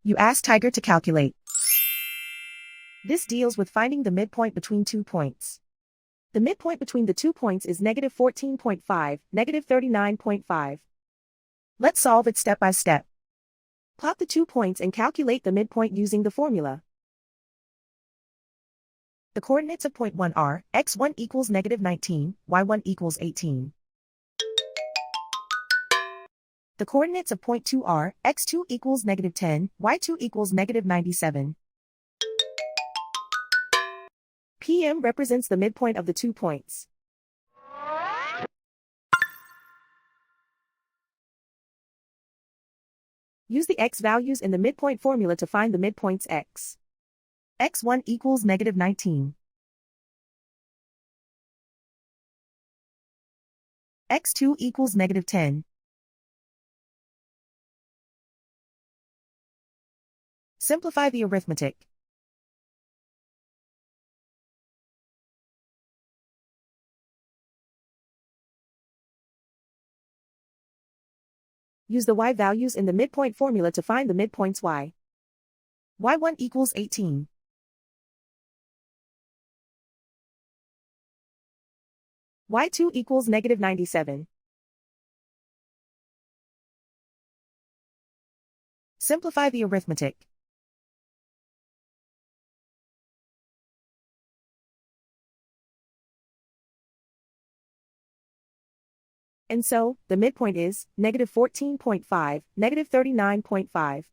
You ask Tiger to calculate. This deals with finding the midpoint between 2 points. The midpoint between the 2 points is negative 14.5, negative 39.5. Let's solve it step by step. Plot the 2 points and calculate the midpoint using the formula. The coordinates of point 1 are, x1 equals negative 19, y1 equals 18. The coordinates of point 2 are, x2 equals negative 10, y2 equals negative 97. PM represents the midpoint of the 2 points. Use the x values in the midpoint formula to find the midpoints x. x1 equals negative 19. x2 equals negative 10. Simplify the arithmetic. Use the y values in the midpoint formula to find the midpoints y. y1 equals 18. y2 equals negative 97. Simplify the arithmetic. And so, the midpoint is, negative 14.5, negative 39.5.